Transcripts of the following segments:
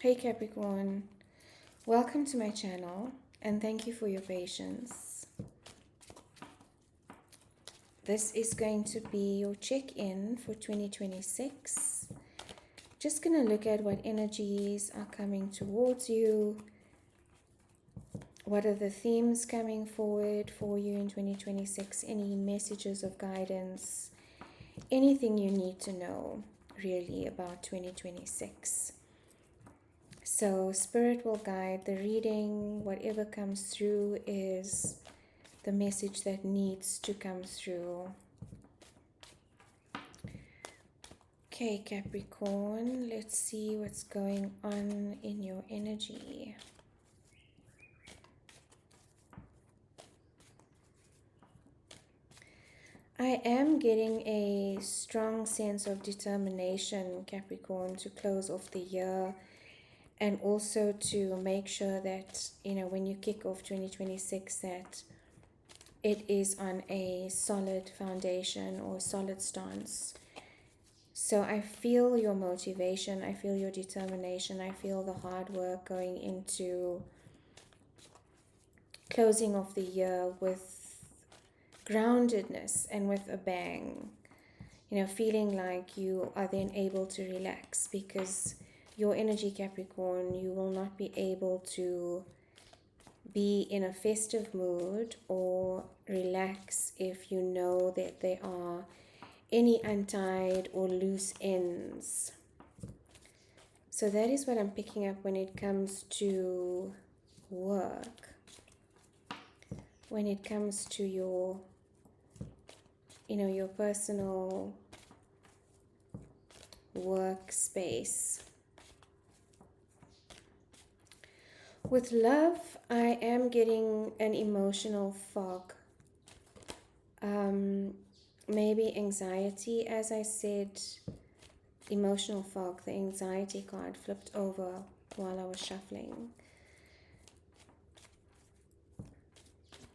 Hey Capricorn, welcome to my channel and thank you for your patience. This is going to be your check-in for 2026. Just going to look at what energies are coming towards you. What are the themes coming forward for you in 2026? Any messages of guidance? Anything you need to know really about 2026? So Spirit will guide the reading. Whatever comes through is the message that needs to come through. Okay, Capricorn, let's see what's going on in your energy. I am getting a strong sense of determination, Capricorn, to close off the year and also to make sure that, when you kick off 2026, that it is on a solid foundation or solid stance. So I feel your motivation, I feel your determination, I feel the hard work going into closing off the year with groundedness and with a bang. Feeling like you are then able to relax, because your energy, Capricorn, you will not be able to be in a festive mood or relax if you know that there are any untied or loose ends. So that is what I'm picking up when it comes to work, when it comes to your your personal workspace. With love, I am getting an emotional fog. Maybe anxiety, as I said, emotional fog. The anxiety card flipped over while I was shuffling.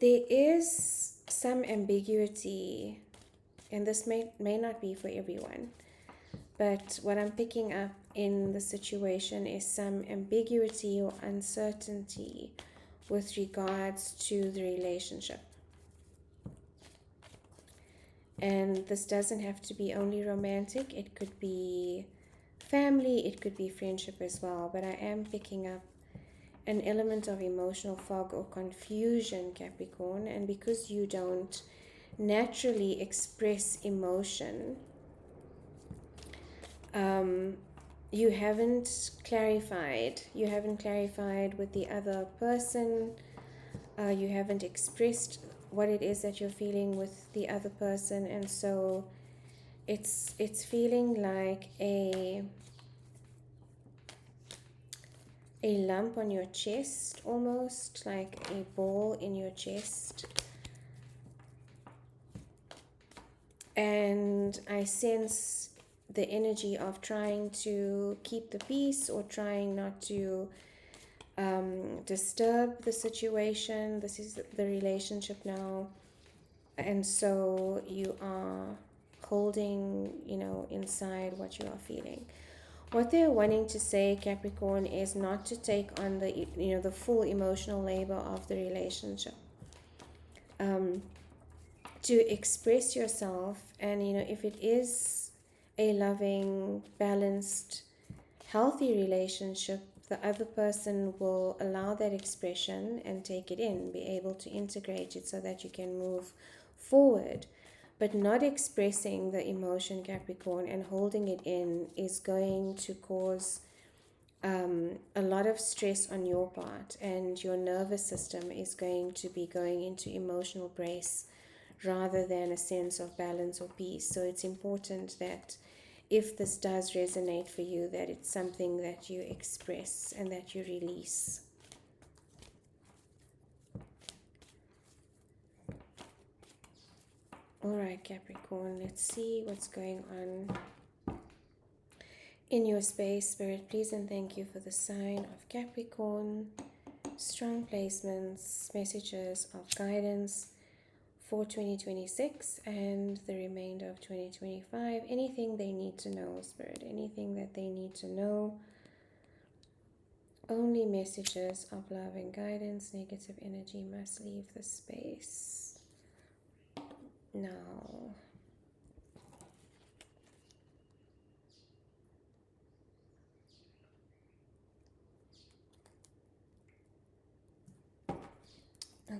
There is some ambiguity, and this may not be for everyone, but what I'm picking up in the situation is some ambiguity or uncertainty with regards to the relationship. And this doesn't have to be only romantic. It could be family, it could be friendship as well. But I am picking up an element of emotional fog or confusion, Capricorn. And because you don't naturally express emotion, you haven't clarified with the other person. You haven't expressed what it is that you're feeling with the other person, and so it's feeling like a lump on your chest, almost like a ball in your chest. And I sense the energy of trying to keep the peace or trying not to disturb the situation. This is the relationship now. And so you are holding, inside what you are feeling. What they're wanting to say, Capricorn, is not to take on the, the full emotional labor of the relationship. To express yourself, and, if it is a loving, balanced, healthy relationship, the other person will allow that expression and take it in, be able to integrate it so that you can move forward. But not expressing the emotion, Capricorn, and holding it in is going to cause a lot of stress on your part, and your nervous system is going to be going into emotional brace rather than a sense of balance or peace. So it's important that if this does resonate for you, that it's something that you express and that you release. All right, Capricorn, let's see what's going on in your space. Spirit, please and thank you for the sign of Capricorn. Strong placements, messages of guidance for 2026 and the remainder of 2025. Anything they need to know, Spirit, anything that they need to know Only messages of love and guidance. Negative energy must leave the space now.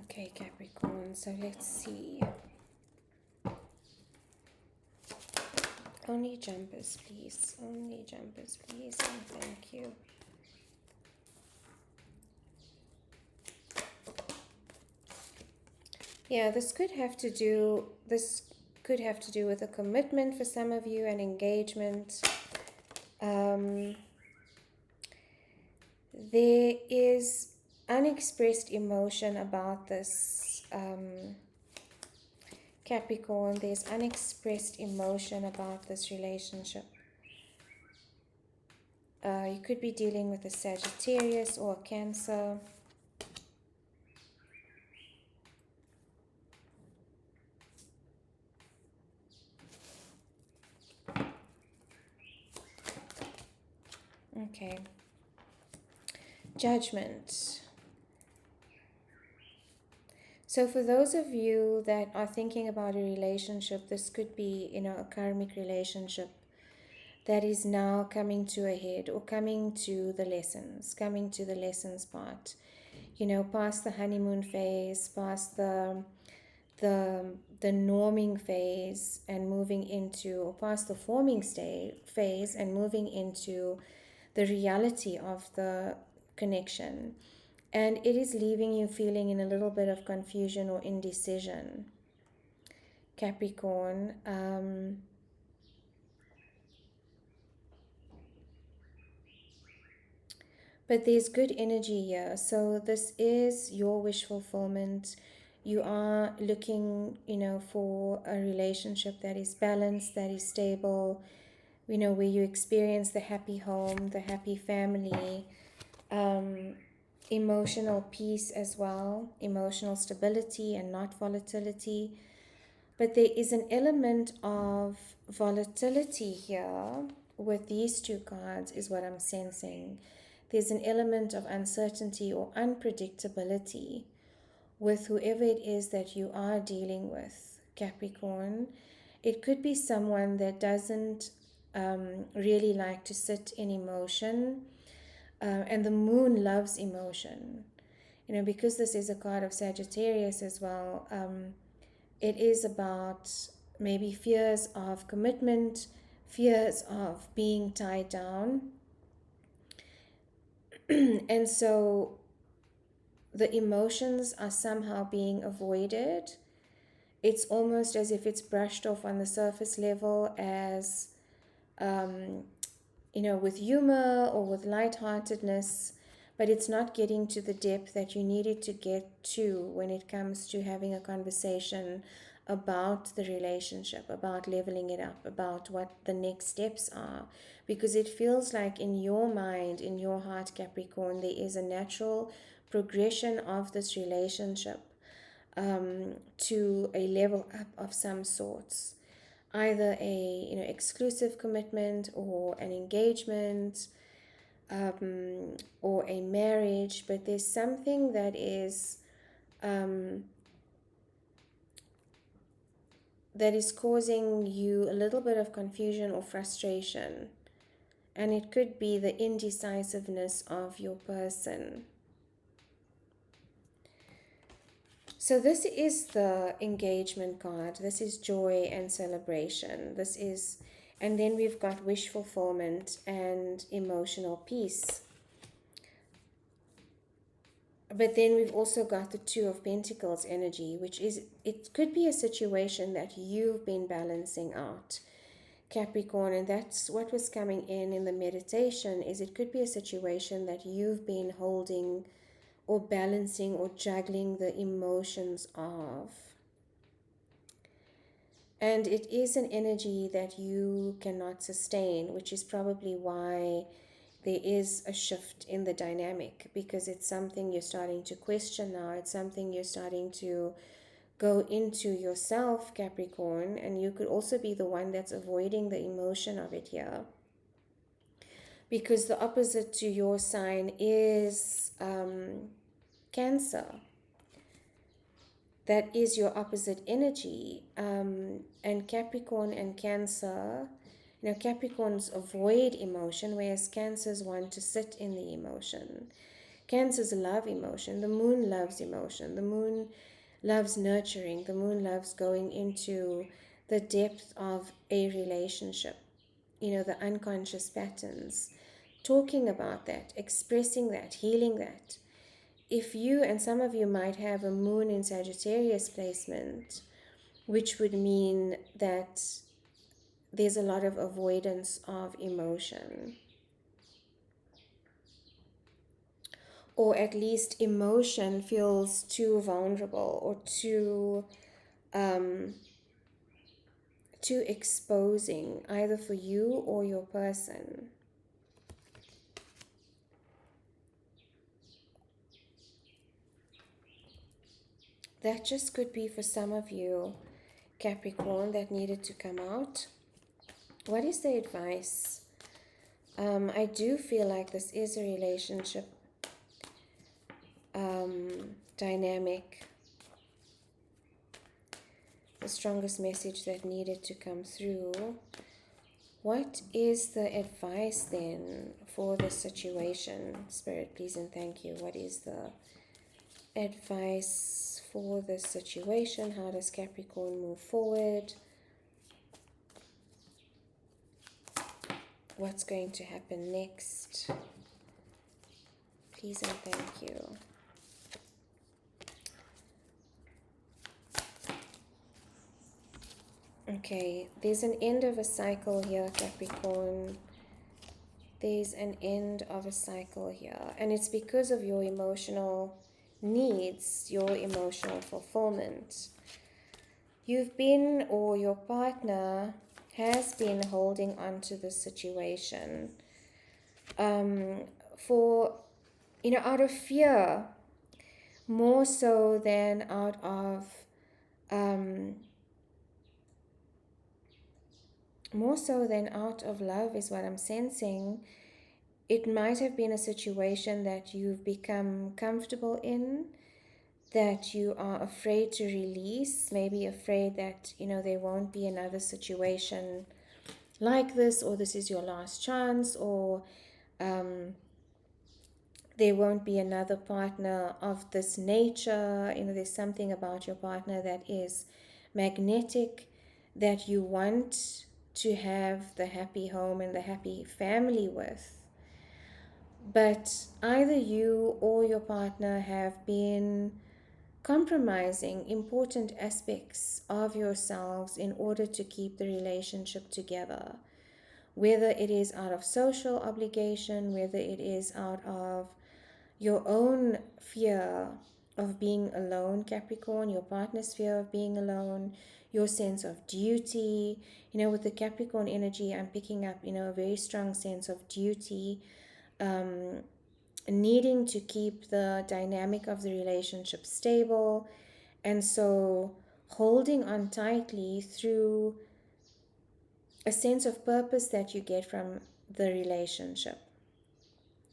Okay, Capricorn, so let's see. Only jumpers, please. Only jumpers, please. And thank you. Yeah, this could have to do with a commitment for some of you, an engagement. There is unexpressed emotion about this, Capricorn. There's unexpressed emotion about this relationship. You could be dealing with a Sagittarius or a Cancer. Okay. Judgment. So for those of you that are thinking about a relationship, this could be, a karmic relationship that is now coming to a head, or coming to the lessons part. Past the honeymoon phase, past the norming phase, and moving into, or past the forming phase and moving into the reality of the connection. And it is leaving you feeling in a little bit of confusion or indecision, Capricorn. But there's good energy here. So this is your wish fulfillment. You are looking, for a relationship that is balanced, that is stable, where you experience the happy home, the happy family, emotional peace as well, emotional stability and not volatility. But there is an element of volatility here with these two cards, is what I'm sensing. There's an element of uncertainty or unpredictability with whoever it is that you are dealing with, Capricorn. It could be someone that doesn't really like to sit in emotion, and the moon loves emotion. Because this is a card of Sagittarius as well, it is about maybe fears of commitment, fears of being tied down. And so the emotions are somehow being avoided. It's almost as if it's brushed off on the surface level as, with humor or with lightheartedness, but it's not getting to the depth that you need it to get to when it comes to having a conversation about the relationship, about leveling it up, about what the next steps are. Because it feels like in your mind, in your heart, Capricorn, there is a natural progression of this relationship, to a level up of some sorts. Either a exclusive commitment, or an engagement, or a marriage, but there's something that is causing you a little bit of confusion or frustration, and it could be the indecisiveness of your person. So this is the engagement card. This is joy and celebration. And then we've got wish fulfillment and emotional peace. But then we've also got the Two of Pentacles energy, which is, it could be a situation that you've been balancing out, Capricorn. And that's what was coming in the meditation, is it could be a situation that you've been holding or balancing or juggling the emotions of. And it is an energy that you cannot sustain, which is probably why there is a shift in the dynamic, because it's something you're starting to question now. It's something you're starting to go into yourself, Capricorn, and you could also be the one that's avoiding the emotion of it here. because the opposite to your sign is Cancer. That is your opposite energy. And Capricorn and Cancer, Capricorns avoid emotion, whereas Cancers want to sit in the emotion. Cancers love emotion. The moon loves emotion. The moon loves nurturing. The moon loves going into the depth of a relationship, the unconscious patterns, talking about that, expressing that, healing that. If you, and some of you might have a moon in Sagittarius placement, which would mean that there's a lot of avoidance of emotion, or at least emotion feels too vulnerable or too exposing, either for you or your person. That just could be for some of you, Capricorn, that needed to come out. What is the advice? I do feel like this is a relationship dynamic. The strongest message that needed to come through. What is the advice then for the situation? Spirit, please and thank you. What is the advice for the situation? How does Capricorn move forward? What's going to happen next? Please and thank you. Okay, there's an end of a cycle here, Capricorn. There's an end of a cycle here. And it's because of your emotional needs, your emotional fulfillment. You've been, or your partner has been, holding on to the situation for, out of fear, more so than out of love is what I'm sensing. It might have been a situation that you've become comfortable in, that you are afraid to release, maybe afraid that, there won't be another situation like this, or this is your last chance, or there won't be another partner of this nature. There's something about your partner that is magnetic, that you want to have the happy home and the happy family with. But either you or your partner have been compromising important aspects of yourselves in order to keep the relationship together. Whether it is out of social obligation, whether it is out of your own fear of being alone, Capricorn, your partner's fear of being alone, your sense of duty. With the Capricorn energy, I'm picking up, a very strong sense of duty, needing to keep the dynamic of the relationship stable, and so holding on tightly through a sense of purpose that you get from the relationship.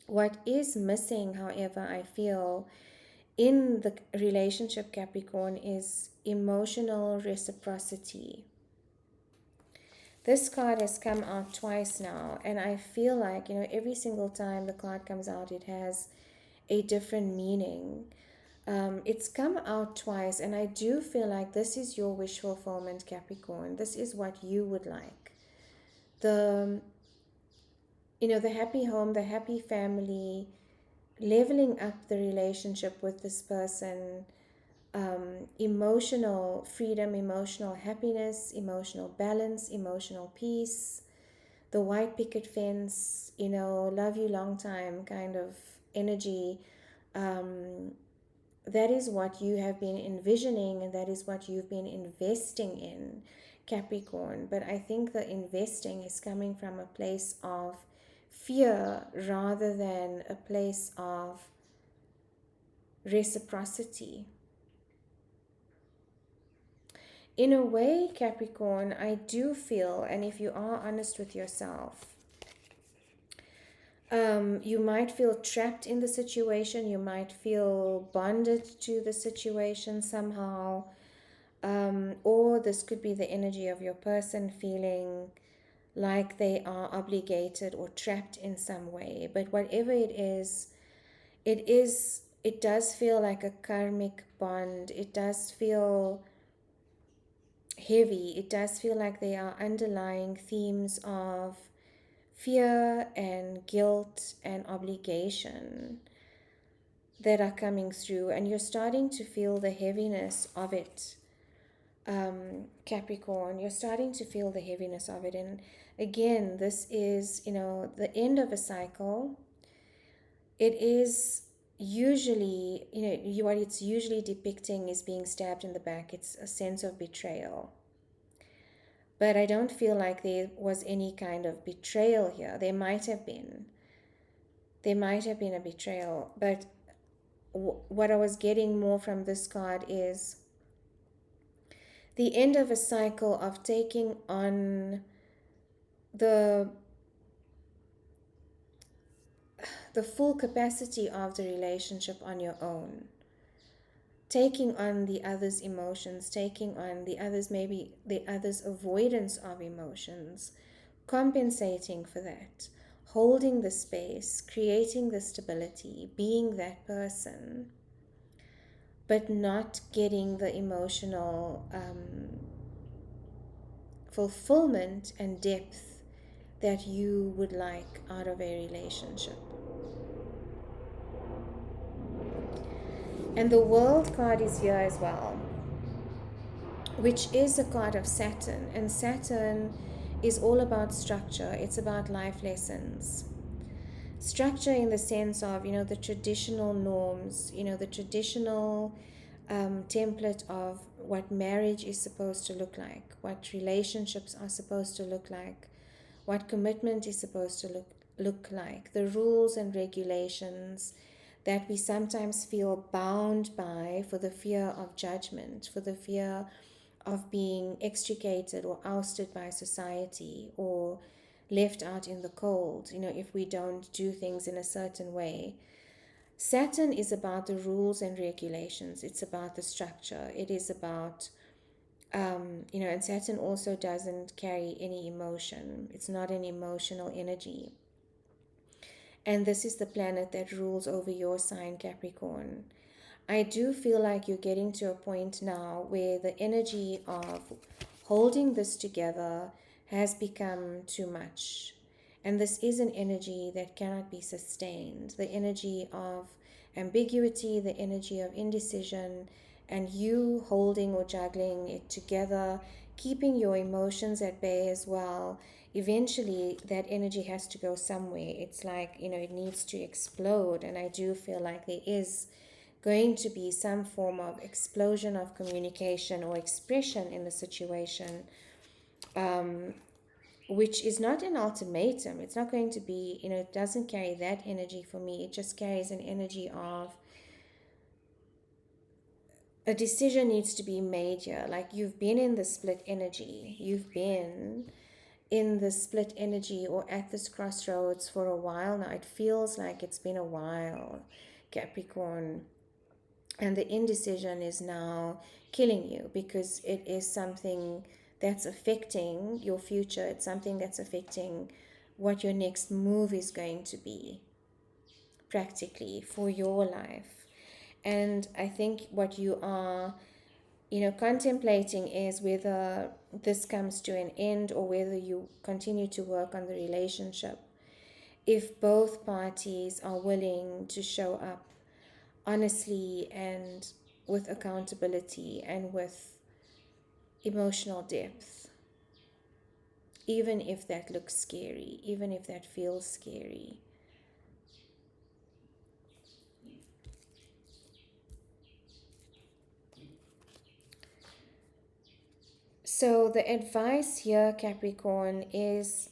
What is missing, however, I feel in the relationship, Capricorn, is emotional reciprocity. This card has come out twice now, and I feel like, every single time the card comes out, it has a different meaning. It's come out twice, and I do feel like this is your wish fulfillment, Capricorn. This is what you would like. The happy home, the happy family, leveling up the relationship with this person, emotional freedom, emotional happiness, emotional balance, emotional peace, the white picket fence, love you long time kind of energy. That is what you have been envisioning, and that is what you've been investing in, Capricorn. But I think the investing is coming from a place of fear rather than a place of reciprocity. In a way, Capricorn, I do feel, and if you are honest with yourself, You might feel trapped in the situation. You might feel bonded to the situation somehow. Or this could be the energy of your person feeling like they are obligated or trapped in some way. But whatever it does feel like a karmic bond. It does feel heavy. It does feel like there are underlying themes of fear and guilt and obligation that are coming through, and you're starting to feel the heaviness of it. Capricorn, you're starting to feel the heaviness of it. And again, this is, the end of a cycle. It is usually, what it's usually depicting is being stabbed in the back. It's a sense of betrayal. But I don't feel like there was any kind of betrayal here. There might have been. There might have been a betrayal. But what I was getting more from this card is the end of a cycle of taking on the full capacity of the relationship on your own, taking on the other's emotions, taking on the other's, maybe the other's avoidance of emotions, compensating for that, holding the space, creating the stability, being that person, but not getting the emotional fulfillment and depth that you would like out of a relationship. And the World card is here as well, which is a card of Saturn. And Saturn is all about structure. It's about life lessons. Structure in the sense of, the traditional norms, the traditional template of what marriage is supposed to look like, what relationships are supposed to look like, what commitment is supposed to look like, the rules and regulations that we sometimes feel bound by for the fear of judgment, for the fear of being extricated or ousted by society or left out in the cold, if we don't do things in a certain way. Saturn is about the rules and regulations. It's about the structure. It is about, and Saturn also doesn't carry any emotion. It's not an emotional energy. And this is the planet that rules over your sign, Capricorn. I do feel like you're getting to a point now where the energy of holding this together has become too much. And this is an energy that cannot be sustained. The energy of ambiguity, the energy of indecision, and you holding or juggling it together, keeping your emotions at bay as well. Eventually, that energy has to go somewhere. It's like, it needs to explode. And I do feel like there is going to be some form of explosion of communication or expression in the situation, which is not an ultimatum. It's not going to be, it doesn't carry that energy for me. It just carries an energy of a decision needs to be made here. Like, you've been in the split energy. You've been in the split energy or at this crossroads for a while now. It feels like it's been a while, Capricorn. And the indecision is now killing you because it is something that's affecting your future. It's something that's affecting what your next move is going to be practically for your life. And I think what you are, contemplating is whether this comes to an end or whether you continue to work on the relationship. If both parties are willing to show up honestly and with accountability and with emotional depth, even if that looks scary, even if that feels scary. So the advice here, Capricorn, is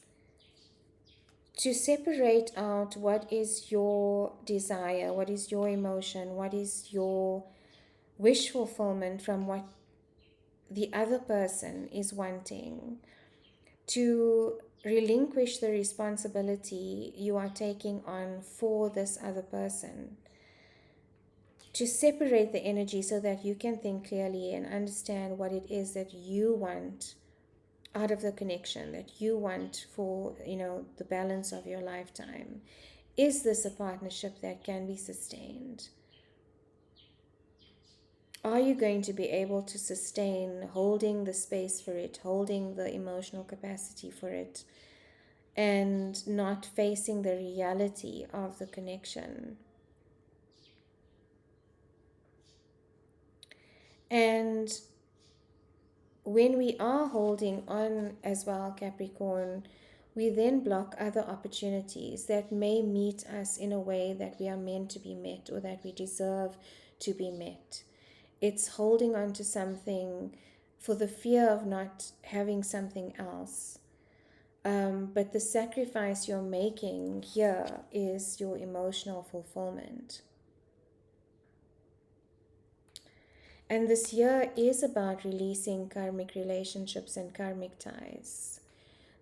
to separate out what is your desire, what is your emotion, what is your wish fulfillment from what the other person is wanting, to relinquish the responsibility you are taking on for this other person, to separate the energy so that you can think clearly and understand what it is that you want out of the connection, that you want for, the balance of your lifetime. Is this a partnership that can be sustained? Are you going to be able to sustain holding the space for it, holding the emotional capacity for it, and not facing the reality of the connection? And when we are holding on as well, Capricorn, we then block other opportunities that may meet us in a way that we are meant to be met or that we deserve to be met. It's holding on to something for the fear of not having something else. But the sacrifice you're making here is your emotional fulfillment. And this year is about releasing karmic relationships and karmic ties.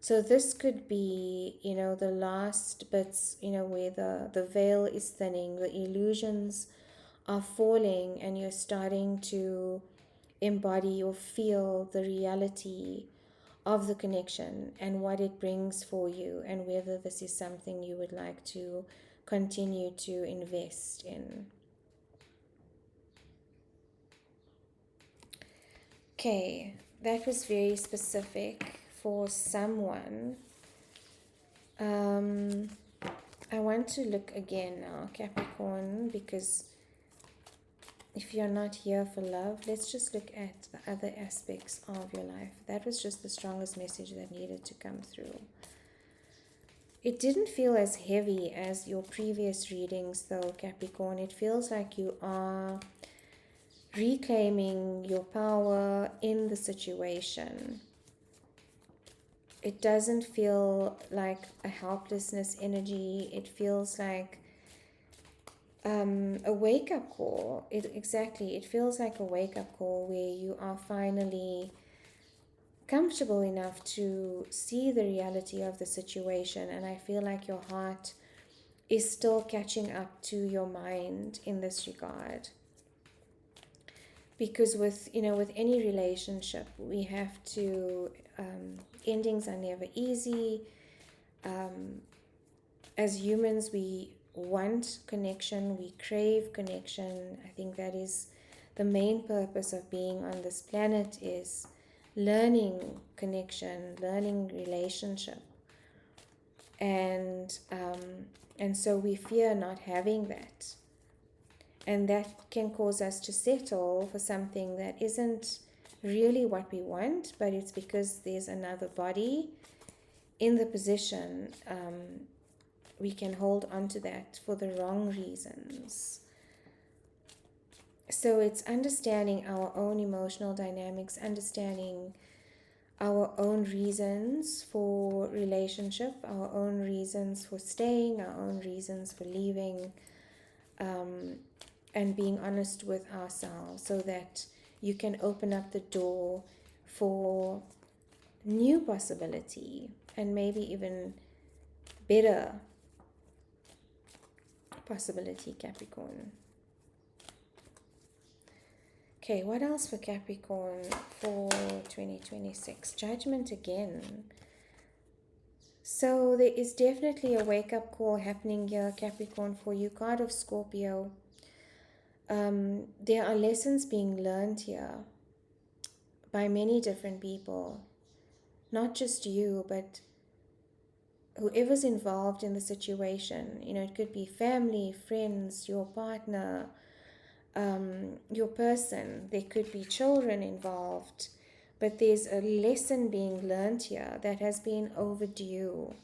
So this could be, the last bits, where the veil is thinning, the illusions are falling, and you're starting to embody or feel the reality of the connection and what it brings for you, and whether this is something you would like to continue to invest in. Okay, that was very specific for someone. I want to look again now, Capricorn, because if you're not here for love, let's just look at the other aspects of your life. That was just the strongest message that needed to come through. It didn't feel as heavy as your previous readings, though, Capricorn. It feels like you are reclaiming your power in the situation. It doesn't feel like a helplessness energy. It feels like a wake-up call. It feels like a wake-up call where you are finally comfortable enough to see the reality of the situation, and I feel like your heart is still catching up to your mind in this regard. Because with any relationship, we have to, endings are never easy. As humans, we want connection, we crave connection. I think that is the main purpose of being on this planet, is learning connection, learning relationship. And so we fear not having that. And that can cause us to settle for something that isn't really what we want, but it's because there's another body in the position. We can hold on to that for the wrong reasons. So it's understanding our own emotional dynamics, understanding our own reasons for relationship, our own reasons for staying, our own reasons for leaving, and being honest with ourselves so that you can open up the door for new possibility and maybe even better possibility, Capricorn. Okay, what else for Capricorn for 2026? Judgment again. So there is definitely a wake-up call happening here, Capricorn, for you. Card of Scorpio. There are lessons being learned here by many different people. Not just you, but whoever's involved in the situation. It could be family, friends, your partner, your person. There could be children involved. But there's a lesson being learned here that has been overdue.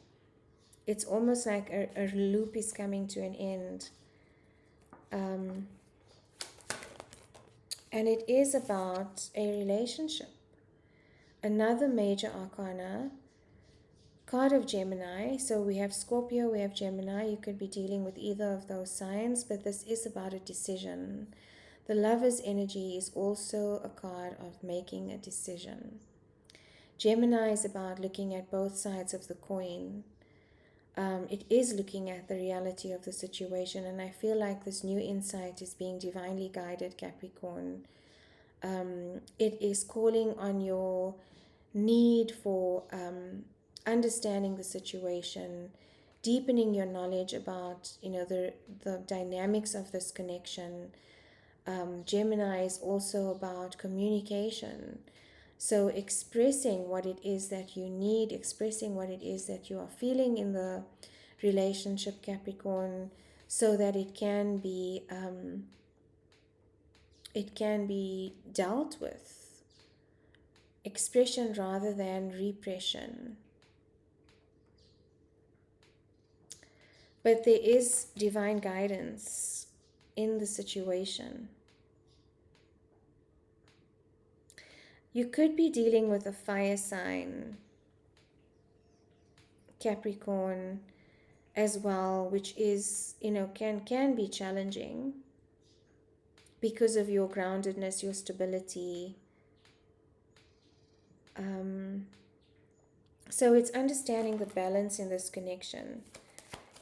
It's almost like a loop is coming to an end. And it is about a relationship. Another major arcana, card of Gemini. So we have Scorpio, we have Gemini. You could be dealing with either of those signs, but this is about a decision. The Lover's energy is also a card of making a decision. Gemini is about looking at both sides of the coin. It is looking at the reality of the situation, and I feel like this new insight is being divinely guided, Capricorn. It is calling on your need for understanding the situation, deepening your knowledge about the dynamics of this connection. Gemini is also about communication. So expressing what it is that you need, expressing what it is that you are feeling in the relationship, Capricorn, so that it can be dealt with. Expression rather than repression. But there is divine guidance in the situation. You could be dealing with a fire sign, Capricorn, as well, which is, can be challenging because of your groundedness, your stability. So it's understanding the balance in this connection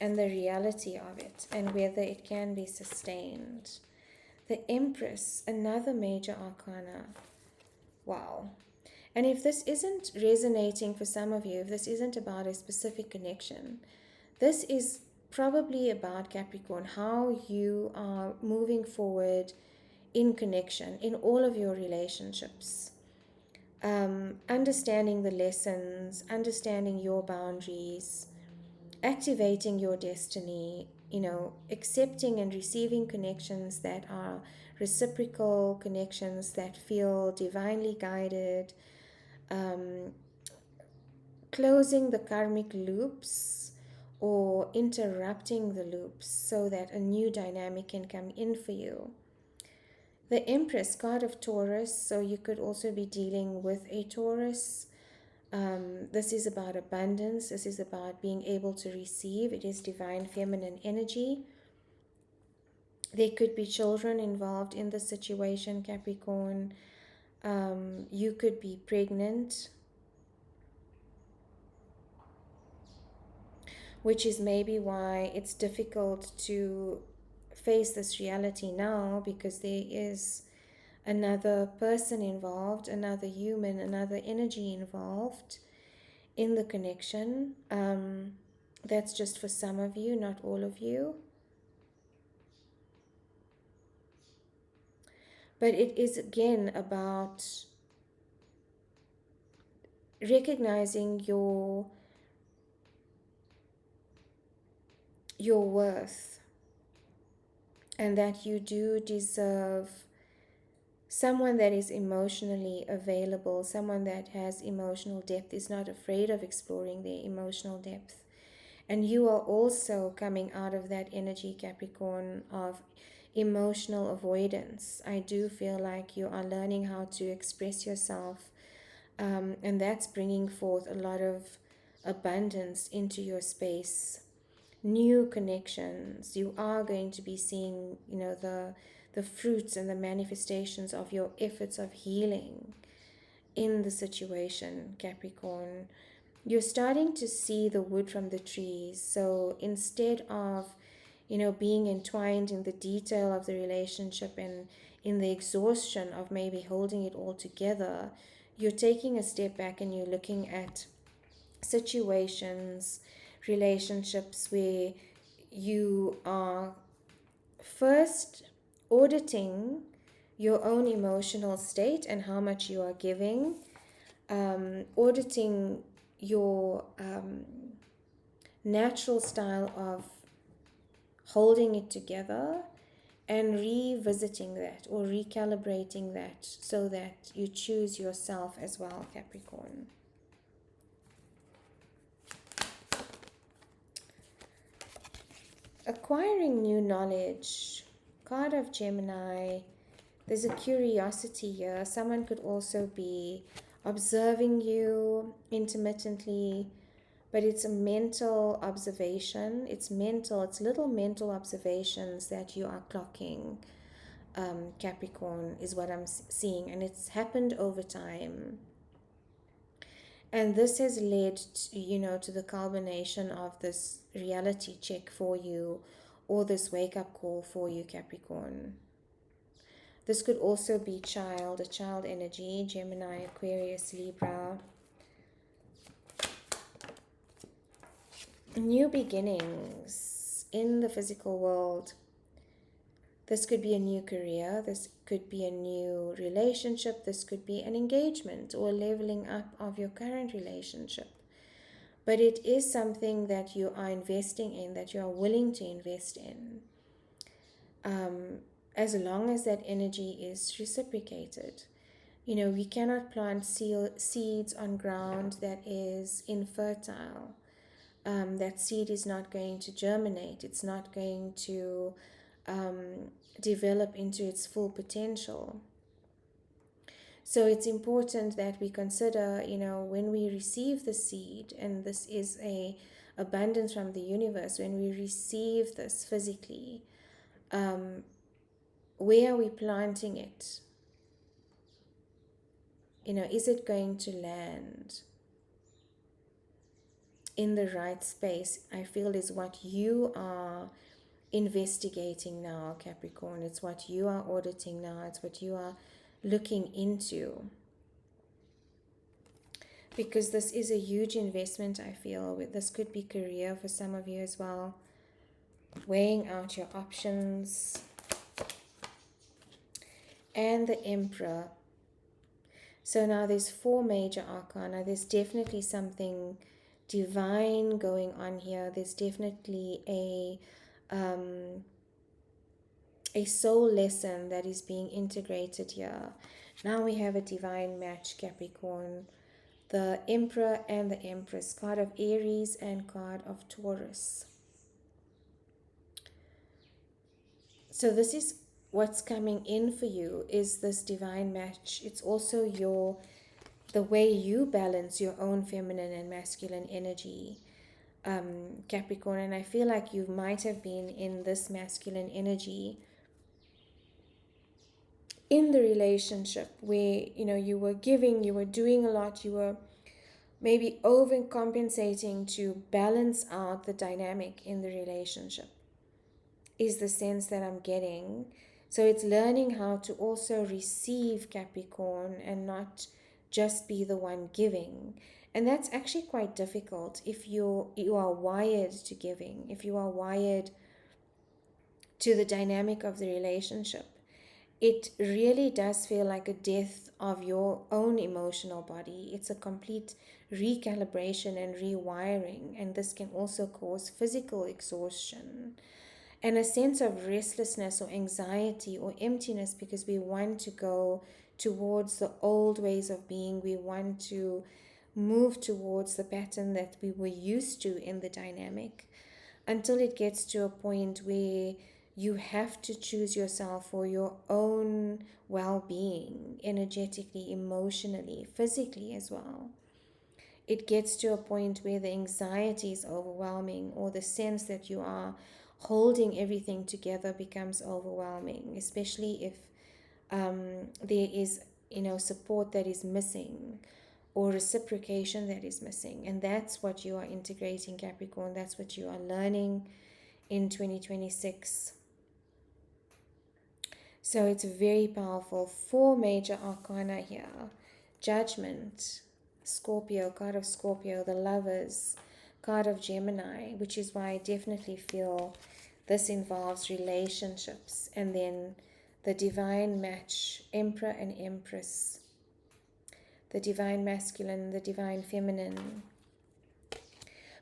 and the reality of it and whether it can be sustained. The Empress, another major arcana. Wow. And if this isn't resonating for some of you, if this isn't about a specific connection, this is probably about, Capricorn, how you are moving forward in connection in all of your relationships. Understanding the lessons, understanding your boundaries, activating your destiny, accepting and receiving connections that are reciprocal, connections that feel divinely guided, closing the karmic loops or interrupting the loops so that a new dynamic can come in for you. The Empress, card of Taurus, so you could also be dealing with a Taurus. This is about abundance. This is about being able to receive. It is divine feminine energy. There could be children involved in the situation, Capricorn. You could be pregnant, which is maybe why it's difficult to face this reality now, because there is another person involved, another human, another energy involved in the connection. That's just for some of you, not all of you. But it is again about recognizing your worth, and that you do deserve someone that is emotionally available, someone that has emotional depth, is not afraid of exploring their emotional depth. And you are also coming out of that energy, Capricorn, of emotional avoidance. I do feel like you are learning how to express yourself, and that's bringing forth a lot of abundance into your space. New connections. You are going to be seeing, the fruits and the manifestations of your efforts of healing in the situation, Capricorn. You're starting to see the wood from the trees. So instead of, being entwined in the detail of the relationship and in the exhaustion of maybe holding it all together, you're taking a step back and you're looking at situations, relationships where you are first auditing your own emotional state and how much you are giving, auditing your natural style of holding it together, and revisiting that or recalibrating that so that you choose yourself as well, Capricorn. Acquiring new knowledge, card of Gemini. There's a curiosity here. Someone could also be observing you intermittently, but it's a mental observation. It's little mental observations that you are clocking, Capricorn, is what I'm seeing, and it's happened over time. And this has led to, to the culmination of this reality check for you, or this wake-up call for you, Capricorn. This could also be a child energy, Gemini, Aquarius, Libra. New beginnings in the physical world. This could be a new career, this could be a new relationship, this could be an engagement or leveling up of your current relationship. But it is something that you are investing in, that you are willing to invest in. As long as that energy is reciprocated. We cannot plant seeds on ground that is infertile. That seed is not going to germinate. It's not going to develop into its full potential. So it's important that we consider, when we receive the seed, and this is a abundance from the universe, when we receive this physically, where are we planting it? Is it going to land in the right space? I feel is what you are investigating now, Capricorn. It's what you are auditing now. It's what you are looking into. Because this is a huge investment, I feel. This could be career for some of you as well. Weighing out your options. And the Emperor. So now there's 4 major arcana. There's definitely something divine going on here. There's definitely a soul lesson that is being integrated here. Now we have a divine match, Capricorn. The Emperor and the Empress, card of Aries and card of Taurus. So this is what's coming in for you, is this divine match. It's also the way you balance your own feminine and masculine energy, Capricorn. And I feel like you might have been in this masculine energy in the relationship where, you were giving, you were doing a lot, you were maybe overcompensating to balance out the dynamic in the relationship, is the sense that I'm getting. So it's learning how to also receive, Capricorn, and not just be the one giving. And that's actually quite difficult if you are wired to giving, if you are wired to the dynamic of the relationship. It really does feel like a death of your own emotional body. It's a complete recalibration and rewiring, and this can also cause physical exhaustion and a sense of restlessness or anxiety or emptiness, because we want to go towards the old ways of being. We want to move towards the pattern that we were used to in the dynamic, until it gets to a point where you have to choose yourself for your own well-being, energetically, emotionally, physically as well. It gets to a point where the anxiety is overwhelming, or the sense that you are holding everything together becomes overwhelming, especially if there is, support that is missing, or reciprocation that is missing. And that's what you are integrating, Capricorn. That's what you are learning in 2026. So it's very powerful. 4 major arcana here. Judgment, Scorpio, card of Scorpio, the Lovers, card of Gemini, which is why I definitely feel this involves relationships. And then the divine match, Emperor and Empress, the divine masculine, the divine feminine.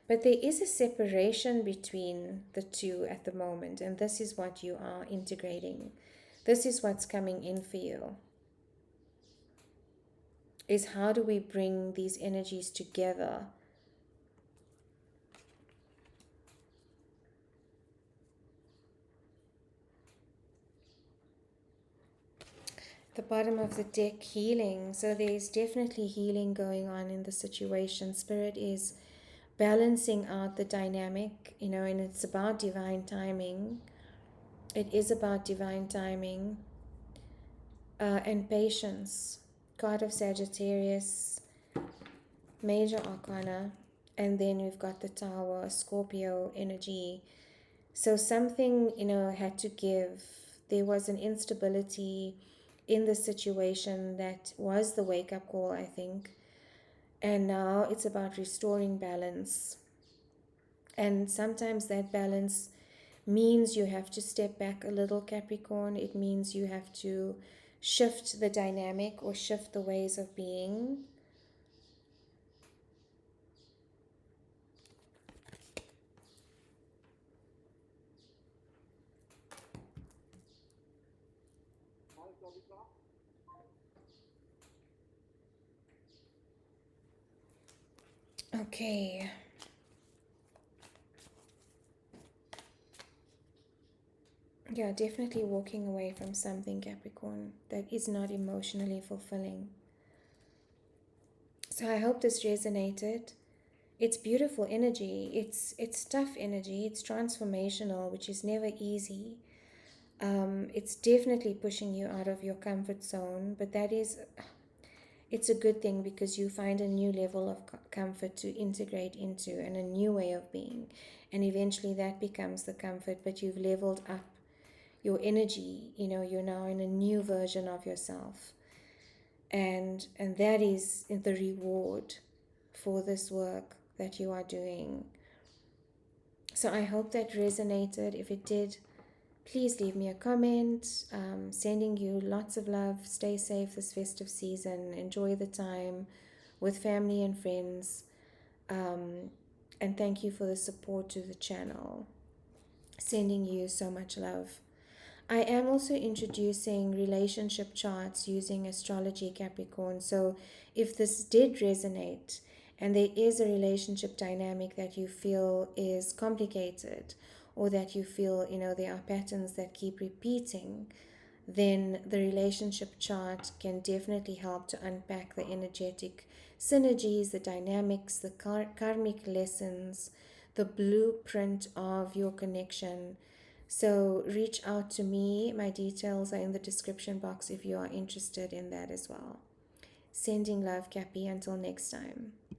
But there is a separation between the two at the moment, and this is what you are integrating. This is what's coming in for you, is how do we bring these energies together? The bottom of the deck, healing. So there's definitely healing going on in the situation. Spirit is balancing out the dynamic, and it's about divine timing. It is about divine timing and patience. Card of Sagittarius, major arcana, and then we've got the Tower, Scorpio energy. So something, had to give. There was an instability in the situation that was the wake up call, I think. And now it's about restoring balance. And sometimes that balance means you have to step back a little, Capricorn. It means you have to shift the dynamic or shift the ways of being. Okay. Yeah, definitely walking away from something, Capricorn, that is not emotionally fulfilling. So I hope this resonated. It's beautiful energy. It's tough energy. It's transformational, which is never easy. It's definitely pushing you out of your comfort zone, but it's a good thing because you find a new level of comfort to integrate into and a new way of being. And eventually that becomes the comfort, but you've leveled up your energy. You're now in a new version of yourself. And that is the reward for this work that you are doing. So I hope that resonated. If it did, please leave me a comment. Sending you lots of love. Stay safe this festive season. Enjoy the time with family and friends. And thank you for the support to the channel. Sending you so much love. I am also introducing relationship charts using astrology, Capricorn. So if this did resonate and there is a relationship dynamic that you feel is complicated, or that you feel, there are patterns that keep repeating, then the relationship chart can definitely help to unpack the energetic synergies, the dynamics, the karmic lessons, the blueprint of your connection. So reach out to me. My details are in the description box if you are interested in that as well. Sending love, Cappy. Until next time.